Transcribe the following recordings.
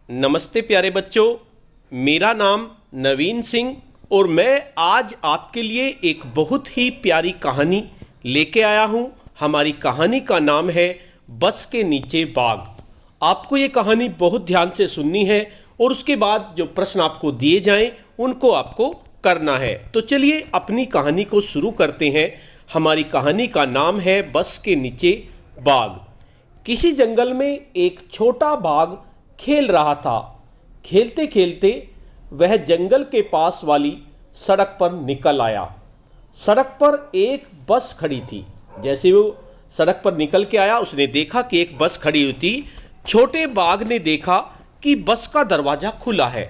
नमस्ते प्यारे बच्चों, मेरा नाम नवीन सिंह और मैं आज आपके लिए एक बहुत ही प्यारी कहानी लेके आया हूँ। हमारी कहानी का नाम है बस के नीचे बाघ। आपको ये कहानी बहुत ध्यान से सुननी है और उसके बाद जो प्रश्न आपको दिए जाएं उनको आपको करना है। तो चलिए अपनी कहानी को शुरू करते हैं। हमारी कहानी का नाम है बस के नीचे बाघ। किसी जंगल में एक छोटा बाघ खेल रहा था। खेलते खेलते वह जंगल के पास वाली सड़क पर निकल आया। सड़क पर एक बस खड़ी थी। जैसे वो सड़क पर निकल के आया, उसने देखा कि एक बस खड़ी हुई थी। छोटे बाघ ने देखा कि बस का दरवाजा खुला है।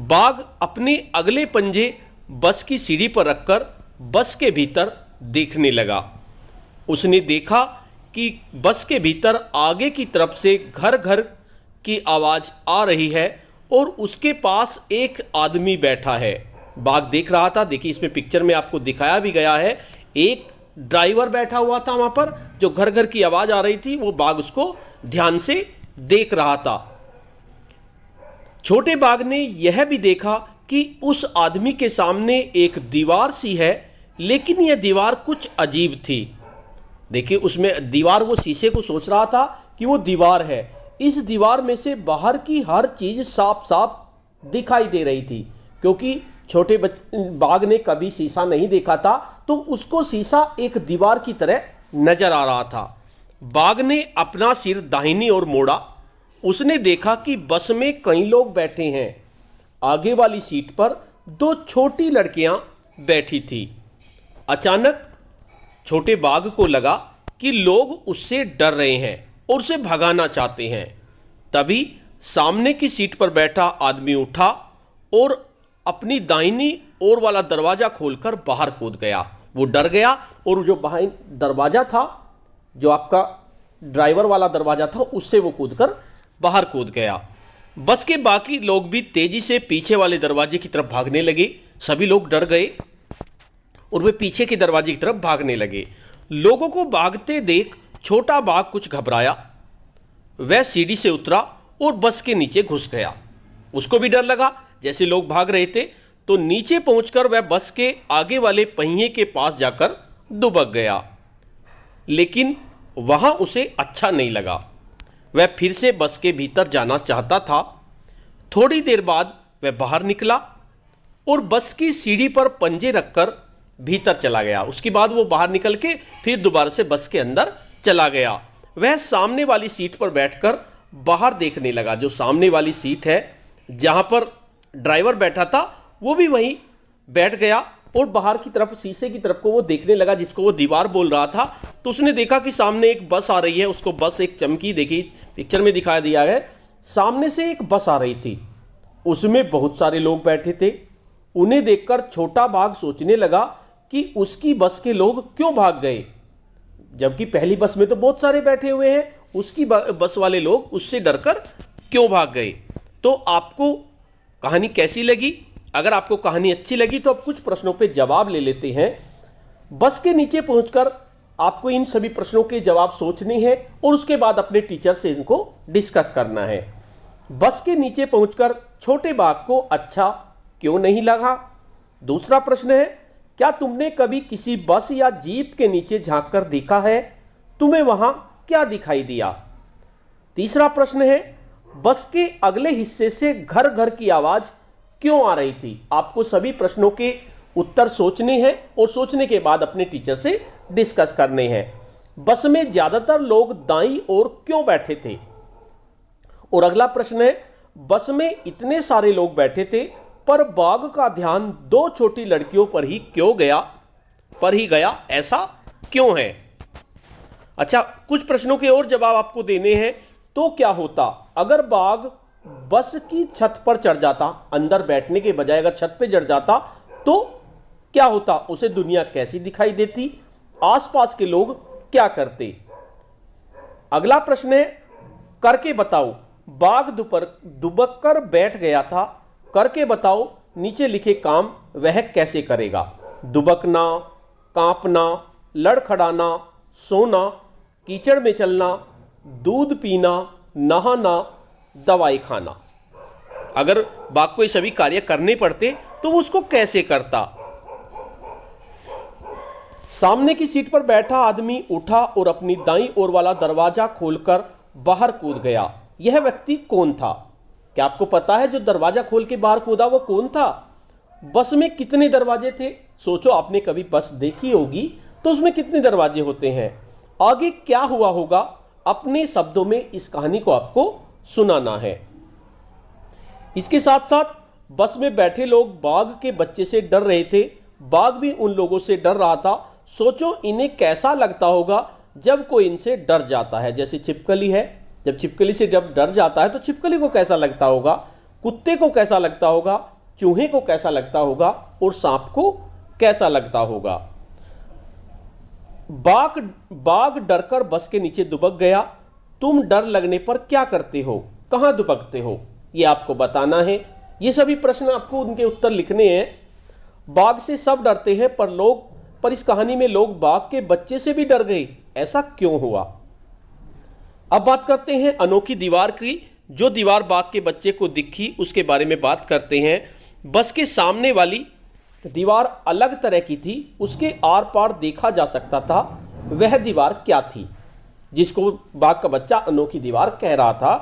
बाघ अपने अगले पंजे बस की सीढ़ी पर रखकर बस के भीतर देखने लगा। उसने देखा कि बस के भीतर आगे की तरफ से घर घर की आवाज आ रही है और उसके पास एक आदमी बैठा है। बाघ देख रहा था। देखिए, इसमें पिक्चर में आपको दिखाया भी गया है। एक ड्राइवर बैठा हुआ था वहां पर, जो घर घर की आवाज आ रही थी, वो बाघ उसको ध्यान से देख रहा था। छोटे बाघ ने यह भी देखा कि उस आदमी के सामने एक दीवार सी है, लेकिन यह दीवार कुछ अजीब थी। देखिए, उसमें दीवार, वो शीशे को सोच रहा था कि वो दीवार है। इस दीवार में से बाहर की हर चीज साफ साफ दिखाई दे रही थी, क्योंकि छोटे बाघ ने कभी शीशा नहीं देखा था, तो उसको शीशा एक दीवार की तरह नजर आ रहा था। बाघ ने अपना सिर दाहिनी ओर मोड़ा। उसने देखा कि बस में कई लोग बैठे हैं। आगे वाली सीट पर दो छोटी लड़कियां बैठी थी। अचानक छोटे बाघ को लगा कि लोग उससे डर रहे हैं और उसे भगाना चाहते हैं। तभी सामने की सीट पर बैठा आदमी उठा और अपनी दाहिनी ओर वाला दरवाजा खोलकर बाहर कूद गया। वो डर गया और जो बाहर दरवाजा था, जो आपका ड्राइवर वाला दरवाजा था, उससे वो कूदकर बाहर कूद गया। बस के बाकी लोग भी तेजी से पीछे वाले दरवाजे की तरफ भागने लगे। सभी लोग डर गए और वे पीछे के दरवाजे की तरफ भागने लगे। लोगों को भागते देख छोटा बाघ कुछ घबराया। वह सीढ़ी से उतरा और बस के नीचे घुस गया। उसको भी डर लगा। जैसे लोग भाग रहे थे तो नीचे पहुंचकर वह बस के आगे वाले पहिए के पास जाकर दुबक गया, लेकिन वहां उसे अच्छा नहीं लगा। वह फिर से बस के भीतर जाना चाहता था। थोड़ी देर बाद वह बाहर निकला और बस की सीढ़ी पर पंजे रखकर भीतर चला गया। उसके बाद वो बाहर निकल के फिर दोबारा से बस के अंदर चला गया। वह सामने वाली सीट पर बैठकर बाहर देखने लगा। जो सामने वाली सीट है, जहां पर ड्राइवर बैठा था, वो भी वहीं बैठ गया और बाहर की तरफ, शीशे की तरफ को वो देखने लगा, जिसको वो दीवार बोल रहा था। तो उसने देखा कि सामने एक बस आ रही है। उसको बस एक चमकी, देखी पिक्चर में दिखाया दिया है, सामने से एक बस आ रही थी। उसमें बहुत सारे लोग बैठे थे। उन्हें देखकर छोटा बाघ सोचने लगा कि उसकी बस के लोग क्यों भाग गए, जबकि पहली बस में तो बहुत सारे बैठे हुए हैं। उसकी बस वाले लोग उससे डरकर क्यों भाग गए। तो आपको कहानी कैसी लगी? अगर आपको कहानी अच्छी लगी तो अब कुछ प्रश्नों पे जवाब ले लेते हैं। बस के नीचे पहुंचकर आपको इन सभी प्रश्नों के जवाब सोचने हैं और उसके बाद अपने टीचर से इनको डिस्कस करना है। बस के नीचे पहुंचकर छोटे बाघ को अच्छा क्यों नहीं लगा? दूसरा प्रश्न है, क्या तुमने कभी किसी बस या जीप के नीचे झांककर देखा है? तुम्हें वहां क्या दिखाई दिया? तीसरा प्रश्न है, बस के अगले हिस्से से घर घर की आवाज क्यों आ रही थी? आपको सभी प्रश्नों के उत्तर सोचने हैं और सोचने के बाद अपने टीचर से डिस्कस करने हैं। बस में ज्यादातर लोग दाईं ओर क्यों बैठे थे? और अगला प्रश्न है, बस में इतने सारे लोग बैठे थे पर बाघ का ध्यान दो छोटी लड़कियों पर ही गया, ऐसा क्यों है? अच्छा, कुछ प्रश्नों के और जवाब आपको देने हैं। तो क्या होता अगर बाघ बस की छत पर चढ़ जाता, अंदर बैठने के बजाय अगर छत पर चढ़ जाता तो क्या होता? उसे दुनिया कैसी दिखाई देती? आसपास के लोग क्या करते? अगला प्रश्न है, करके बताओ। बाघ दुबक कर बैठ गया था, करके बताओ नीचे लिखे काम वह कैसे करेगा? दुबकना, कांपना, लड़खड़ाना, सोना, कीचड़ में चलना, दूध पीना, नहाना, दवाई खाना। अगर बाघ को ये सभी कार्य करने पड़ते तो वो उसको कैसे करता। सामने की सीट पर बैठा आदमी उठा और अपनी दाईं ओर वाला दरवाजा खोलकर बाहर कूद गया। यह व्यक्ति कौन था? क्या आपको पता है जो दरवाजा खोल के बाहर कूदा वो कौन था? बस में कितने दरवाजे थे? सोचो, आपने कभी बस देखी होगी तो उसमें कितने दरवाजे होते हैं। आगे क्या हुआ होगा, अपने शब्दों में इस कहानी को आपको सुनाना है। इसके साथ साथ बस में बैठे लोग बाघ के बच्चे से डर रहे थे, बाघ भी उन लोगों से डर रहा था। सोचो इन्हें कैसा लगता होगा जब कोई इनसे डर जाता है। जैसे छिपकली है, जब छिपकली से जब डर जाता है तो छिपकली को कैसा लगता होगा, कुत्ते को कैसा लगता होगा, चूहे को कैसा लगता होगा और सांप को कैसा लगता होगा। बाघ डरकर बस के नीचे दुबक गया। तुम डर लगने पर क्या करते हो, कहां दुबकते हो, ये आपको बताना है। ये सभी प्रश्न आपको उनके उत्तर लिखने हैं। बाघ से सब डरते हैं पर इस कहानी में लोग बाघ के बच्चे से भी डर गए, ऐसा क्यों हुआ? अब बात करते हैं अनोखी दीवार की। जो दीवार बाघ के बच्चे को दिखी उसके बारे में बात करते हैं। बस के सामने वाली दीवार अलग तरह की थी, उसके आर पार देखा जा सकता था। वह दीवार क्या थी जिसको बाघ का बच्चा अनोखी दीवार कह रहा था?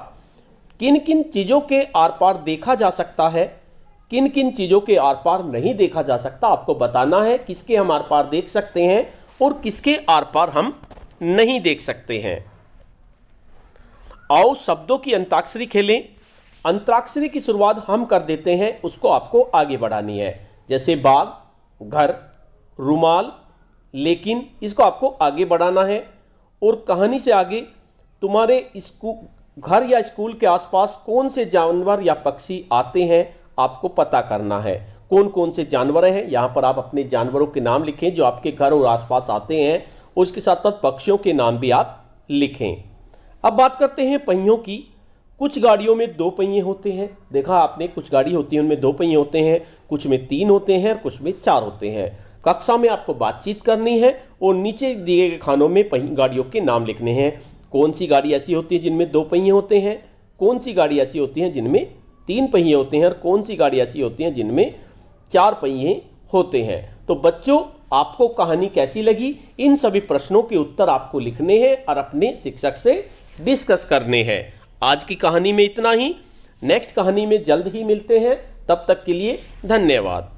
किन किन चीज़ों के आर पार देखा जा सकता है, किन किन चीज़ों के आर पार नहीं देखा जा सकता, आपको बताना है। किसके हम आर पार देख सकते हैं और किसके आर पार हम नहीं देख सकते हैं। आओ शब्दों की अंताक्षरी खेलें। अंतराक्षरी की शुरुआत हम कर देते हैं, उसको आपको आगे बढ़ानी है। जैसे बाघ, घर, रुमाल, लेकिन, इसको आपको आगे बढ़ाना है। और कहानी से आगे तुम्हारे घर या स्कूल के आसपास कौन से जानवर या पक्षी आते हैं आपको पता करना है। कौन कौन से जानवर हैं, यहाँ पर आप अपने जानवरों के नाम लिखें जो आपके घर और आसपास आते हैं, और उसके साथ साथ पक्षियों के नाम भी आप लिखें। अब बात करते हैं पहियों की। कुछ गाड़ियों में 2 पहिए होते हैं, देखा आपने, कुछ गाड़ी होती है उनमें 2 पहिए होते हैं, कुछ में 3 होते हैं और कुछ में 4 होते हैं। कक्षा में आपको बातचीत करनी है और नीचे दिए गए खानों में गाड़ियों के नाम लिखने हैं। कौन सी गाड़ी ऐसी होती है जिनमें 2 पहिए होते हैं, कौन सी गाड़ी ऐसी होती है जिनमें 3 पहिए होते हैं और कौन सी गाड़ी ऐसी होती है जिनमें 4 पहिए होते हैं। तो बच्चों, आपको कहानी कैसी लगी, इन सभी प्रश्नों के उत्तर आपको लिखने हैं और अपने शिक्षक से डिस्कस करने हैं। आज की कहानी में इतना ही। नेक्स्ट कहानी में जल्द ही मिलते हैं, तब तक के लिए धन्यवाद।